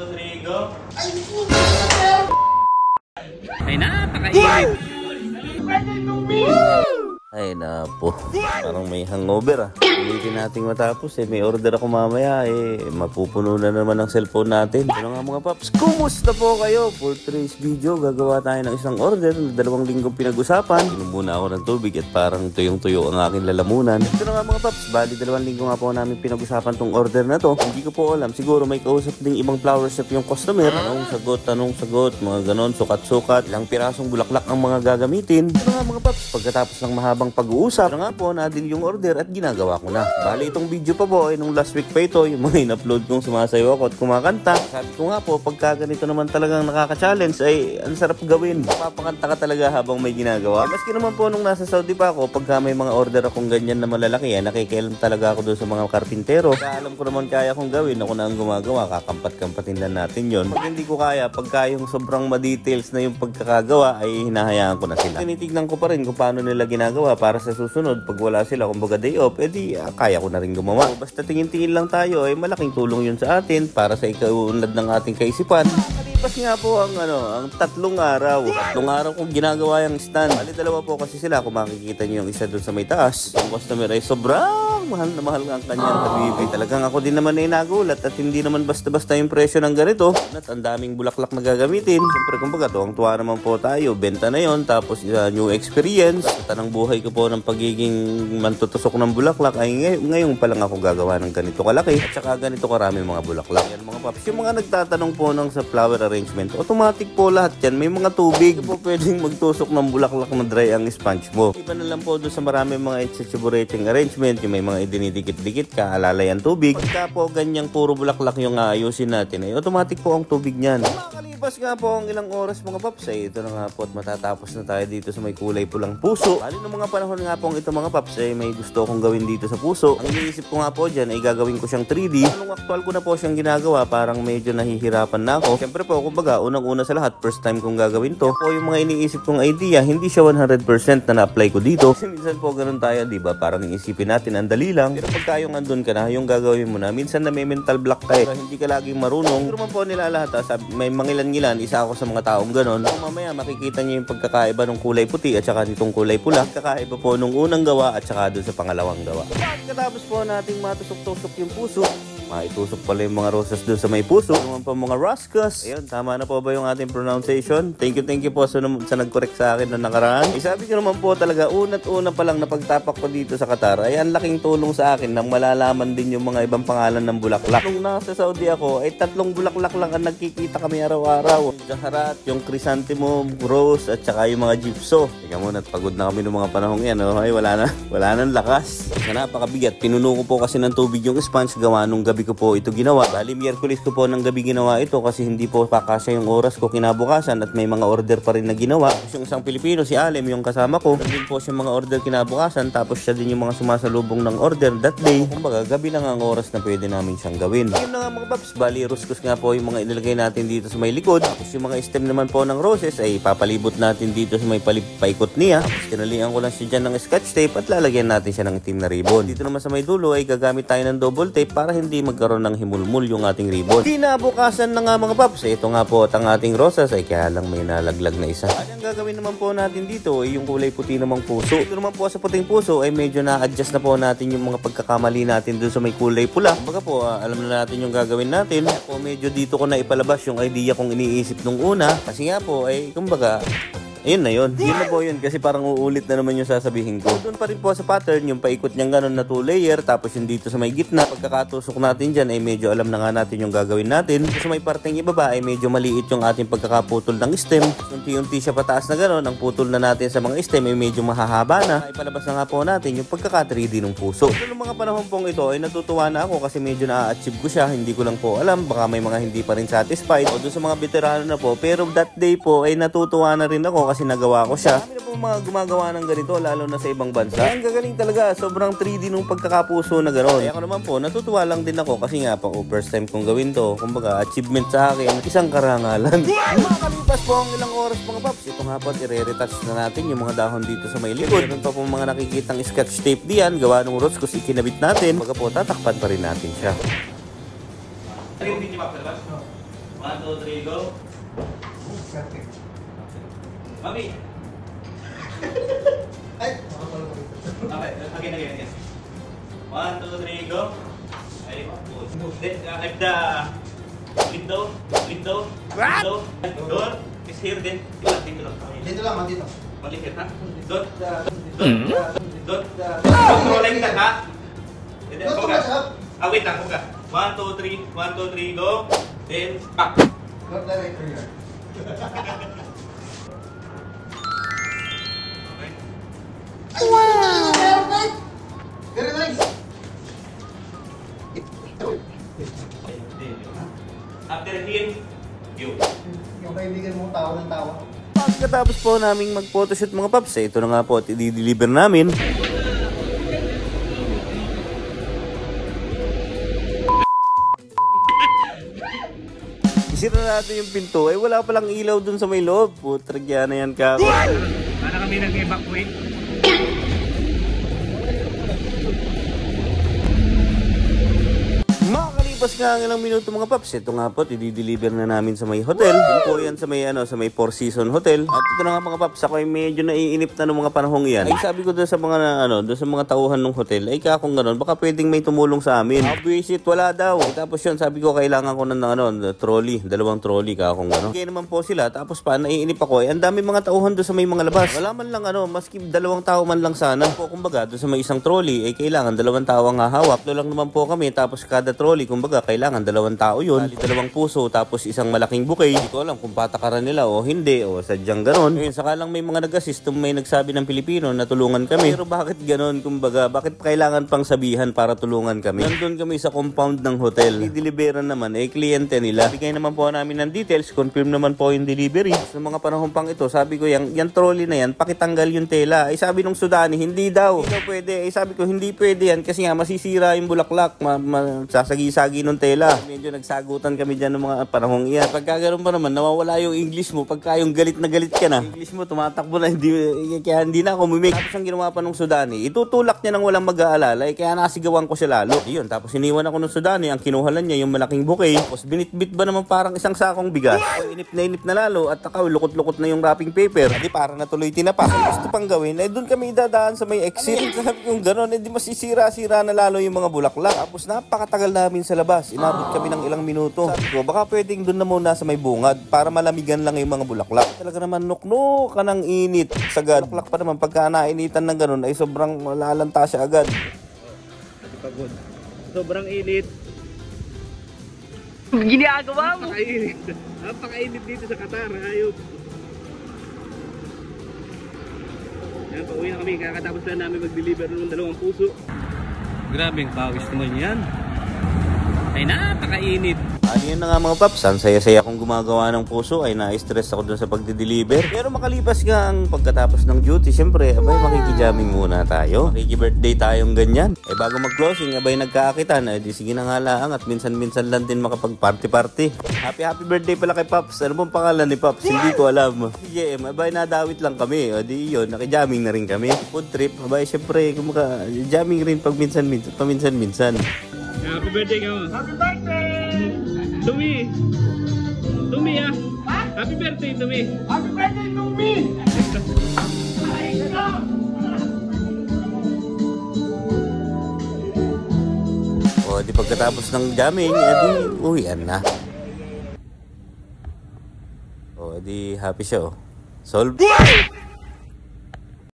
Rodrigo. Ay, napakainit. Ay na po, parang may hangover ah. Ulitin nating matapos may order ako mamaya mapupuno na naman ang cellphone natin. Ano nga mga paps, kumusta po kayo? For today's video, gagawa tayo ng isang order na 2 linggong pinag-usapan. Inom muna ako ng tubig at parang tuyong-tuyo ang aking lalamunan. Ito na nga mga paps, bali 2 linggo nga po namin pinag-usapan tong order na to. Hindi ko po alam, siguro may kausap ding ibang flower shop yung customer. Tanong sagot, mga ganon, sukat-sukat, ilang pirasong bulaklak ang mga gagamitin. Ito nga mga paps, pagkatapos ng mahabang pag-uusap, nga po na-deal yung order at ginagawa ko na. Bali itong video pa po ay nung last week pa ito, yung mga in-upload kong sumasayaw ako at kumakanta. Sabi ko nga po, pagka ganito naman talagang nakaka-challenge ay ang sarap gawin. Papakanta ka talaga habang may ginagawa. Maski naman po nung nasa Saudi pa ako, pagka may mga order akong ganyan na malalaki, nakikialam talaga ako doon sa mga karpintero. Kaya alam ko naman kaya kong gawin, ako na ang gumagawa, kakampat-kampatin lang natin yon. Pag hindi ko kaya, pagka yung sobrang ma-details na yung pagkakagawa, ay hinahayaan ko na sila. Tinitignan ko pa rin kung paano nila ginagawa para sa susunod. Pag wala sila, kumbaga day off, kaya ko na rin gumawa. So, basta tingin-tingin lang tayo, malaking tulong yun sa atin para sa ikaunlad ng ating kaisipan. Nakalipas nga po ang 3 araw. 3 araw kong ginagawa yung stand. Bali 2 po kasi sila. Kung makikita nyo yung isa doon sa may taas, yung customer ay sobrang mahal na mahal ang kanyang habibi. Talagang ako din naman ay nagulat at hindi naman basta-basta yung presyo ng ganito. At ang daming bulaklak na gagamitin. Siyempre kumbaga tuwang-tuwa naman po tayo. Benta na yon, tapos new experience. Sa tanang buhay ko po ng pagiging mantutusok ng bulaklak ay ngayon pa lang ako gagawa ng ganito kalaki at saka ganito karami mga bulaklak. Yan mga paps, yung mga nagtatanong po ng sa flower arrangement, automatic po lahat yan, may mga tubig. Hindi po pwedeng magtusok ng bulaklak na dry ang sponge mo. Iba na lang po doon sa marami mga itsutsuburating arrangement, yung may mga idinidikit-dikit ka, alalay ang tubig. Pagka po ganyang puro bulaklak yung ayusin natin ay automatic po ang tubig niyan. Makakalipas nga po ang ilang oras mga paps ito na nga po at matatapos na tayo dito sa may kulay pulang puso. Bali ng mga panahon nga po ito mga paps may gusto kong gawin dito sa puso. Ang iniisip ko nga po dyan ay gagawin ko siyang 3D. Nung actual ko na po siyang ginagawa, parang medyo nahihirapan na ako. Siyempre po, kumbaga, unang-una sa lahat, first time kong gagawin to. Po yung mga iniisip kong idea, hindi siya 100% na na-apply ko dito. Kasi minsan po ganun tayo, di ba? Parang iisipin natin, ang dali lang. Pero pagka yung andun ka na, yung gagawin mo na, minsan na may mental block ka hindi ka laging marunong. Pero man po nila lahat, may mangilan-ngilan, isa ako sa mga taong ganun. So, mamaya makikita niyo yung pagkakaiba ng kulay puti at saka nitong kulay pula. Pagkakaiba po nung unang gawa at saka dun sa pangalawang gawa. Pagkatapos po nating matusok-tusok yung puso, maitusok pala yung mga rosas doon sa may puso. Naman pa mga rascas. Ayun, tama na po ba yung ating pronunciation? Thank you po sa nag-correct sa akin na nakaraan. Sabi ko naman po talaga, una pa lang na pagtapak ko dito sa Qatar, ay ang laking tulong sa akin nang malalaman din yung mga ibang pangalan ng bulaklak. Nung nasa Saudi ako, ay 3 bulaklak lang ang nagkikita kami araw-araw. Yung jaharat, yung chrysanthemum, rose, at saka yung mga gypso. Teka muna, pagod na kami ng mga panahong yan. Ay, wala nang lakas. Napakabigat. Pinuno ko po kasi ng tubig yung sponge, gawa nung gabi ko po ito ginawa. Bali, Miyerkules ko po ng gabi ginawa ito kasi hindi po pakasya yung oras ko kinabukasan at may mga order pa rin na ginawa. Tapos yung isang Pilipino, si Alem, yung kasama ko, din po siya mga order kinabukasan, tapos siya din yung mga sumasalubong ng order that day. Kumbaga, gabi lang ang oras na pwede namin siyang gawin. Yun na nga mga paps, bali, ruskus nga po yung mga inilagay natin dito sa may likod. Tapos yung mga stem naman po ng roses ay papalibot natin dito sa may paikot niya. Tapos tinalian ko lang siya dyan ng scotch tape at lalagyan natin siya ng itim na ribbon. Dito naman sa may dulo ay gagamit tayo ng double tape para hindi magkaroon ng himulmul yung ating ribbon. Kinabukasan na nga mga paps, ito nga po at ang ating rosas ay kaya lang may nalaglag na isa. At ang gagawin naman po natin dito ay yung kulay puti namang puso. Ito naman po sa puting puso ay medyo na-adjust na po natin yung mga pagkakamali natin dun sa may kulay pula. Kumbaga po, alam na natin yung gagawin natin. Kaya po medyo dito ko na ipalabas yung idea kong iniisip nung una. Kasi nga po ay kumbaga, ayun na yun. Yun na po yun kasi parang uulit na naman yung sasabihin ko. Doon pa rin po sa pattern, yung paikot niyang ganun na 2 layer, tapos yung dito sa may gitna, pagkakatusok natin dyan ay medyo alam na nga natin yung gagawin natin. Sa may parteng ibaba ay medyo maliit yung ating pagkakaputol ng stem. Unti-unti siya pataas na ganun, ang putol na natin sa mga stem ay medyo mahahaba na. Ipalabas na nga po natin yung pagkaka 3D ng puso. So, nung mga panahon pong ito ay natutuwa na ako kasi medyo na-achieve ko siya. Hindi ko lang po alam, baka may mga hindi pa rin satisfied. O doon sa mga veterano na po, pero that day po ay natutuwa na rin ako kasi nagawa ko siya. Kami na po mga gumagawa ng ganito lalo na sa ibang bansa. Ang gagaling talaga, sobrang 3D nung pagkakapuso na gano'n. Kaya ako naman po, natutuwa lang din ako kasi nga po, first time kong gawin to. Kumbaga, achievement sa akin, isang karangalan. Makakalipas po ang ilang oras mga paps. Ito nga po, i-retouch na natin yung mga dahon dito sa may likod. Meron pa po mga nakikitang scotch tape diyan, gawa ng rose kasi ikinabit natin. Kumbaga po, tatakpan pa rin natin siya. 1, 2, 3, go. Mami. Ay! Okay, again. 1, 2, 3, go. Ay, like the window. Door is here then. Dito lang. Dito lang, dito. Malikit ha? Don't control like that ha? Don't touch up. Wait lang, huwag ka. 1, 2, 3, 1, 2, 3, go. Then, back. Not director here. Okay. Wow! Perfect! Very nice! After him, you. Yung kaibigan mo, tawa ng tawa. Pagkatapos po naming mag-photoshoot mga paps, ito na nga po at i-deliver namin. Isira natin yung pinto, ay wala palang ilaw dun sa may loob. Putragya na yan ka. Para kami nag-evacuate. Makakalipas nga ang ilang minuto mga paps, ito nga po, i-deliver na namin sa may hotel. Yun po yan sa may Four Seasons Hotel. At ito na nga mga paps, ako ay medyo naiinip na ng mga panahong yan. Ay sabi ko doon sa mga doon sa mga tauhan ng hotel, ay kakong gano'n, baka pwedeng may tumulong sa amin. Visit, wala daw. Tapos yun, sabi ko kailangan ko ng trolley, 2 trolley kakong gano'n. Kaya naman po sila, tapos pa naiinip ako, ay ang dami mga tauhan doon sa may mga labas. Wala man lang maski 2 tao man lang sana. Po kumbaga, doon sa may isang trolley, ay kailangan 2 tao ang hahawak. Doon lang naman po kami, tapos kada trolley, kumbaga, kailangan 2 tao yun. 2 puso, tapos isang malaking bouquet. Hindi ko alam kung patakaran nila o hindi, o sadyang ganon. Ngayon, saka lang may mga nag-assist, may nagsabi ng Pilipino na tulungan kami. Pero bakit ganon, kumbaga, bakit kailangan pang sabihan para tulungan kami? Nandun kami sa compound ng hotel. I-deliveran naman, kliyente nila. Bigay naman po namin ng details, confirm naman po yung delivery. Sa mga panahon pang ito, sabi ko, yung trolley na yan, pakitanggal yung tela. Ay sabi nung Sudani, hindi daw pwede. Ay sabi ko, hindi pwede yan kasi nga masisira yung bulaklak, sasagi-sagi ng tela. Medyo nagsagutan kami dyan ng mga panahong iyan. Pagka ganoon pa naman, nawawala yung English mo. Pagka yung galit na galit ka na, English mo tumatakbo na, kaya hindi na ako mimik. Tapos ang ginawa pa nung Sudani, itutulak niya ng walang mag-aalala, kaya nasigawan ko siya lalo. Yun, tapos iniwan ako nung Sudani, ang kinuhalan niya yung malaking bouquet. Tapos binitbit ba naman parang isang sakong bigas. So, inip na lalo at ako lukot-lukot na yung wrapping paper. Di para natuloy tinapa. Kung gusto pang gawin, ay doon kami idadaan sa may exit. Sabi ko gano'n, di masisira-sira na lalo yung mga bulaklak. Tapos napakatagal namin sa labas. Inabot kami ng ilang minuto. Sabi ko, baka pwedeng doon na muna sa may bungad para malamigan lang yung mga bulaklak. Talaga naman nukno ka ng init. Sagad. Bulaklak pa naman pagka nainitan ng gano'n ay sobrang malalanta siya agad. Pagod. Sobrang init. Ginagawa mo. Napakainit dito sa Qatar. Ayop. Yan, pauwi na kami. Kakatapos lang namin mag-deliver ng 2 puso. Grabing pawis naman yan. Ay napakainit. Yun na nga mga paps, ang saya-saya kong gumagawa ng puso ay na-stress ako dun sa pagde-deliver. Pero makalipas nga ang pagkatapos ng duty, syempre, abay makikijamming muna tayo. Makiki-birthday tayong ganyan. Bago mag-closing, abay nagkaakitan. Di sige na nga lang at minsan-minsan lang din makapag-party-party. Happy birthday pala kay Paps. Ano bang pangalan ni Paps? Hindi ko alam. JM, abay nadawit lang kami. Di yun, nakijamming na rin kami. Food trip, abay syempre, jamming rin pag paminsan-minsan. Happy birthday ka mo. Happy birthday! Tumi! Tumi ah! Happy birthday, Tumi! Happy birthday to me! Di pagkatapos ng jamming, di uwian na. Di happy siya. Solve.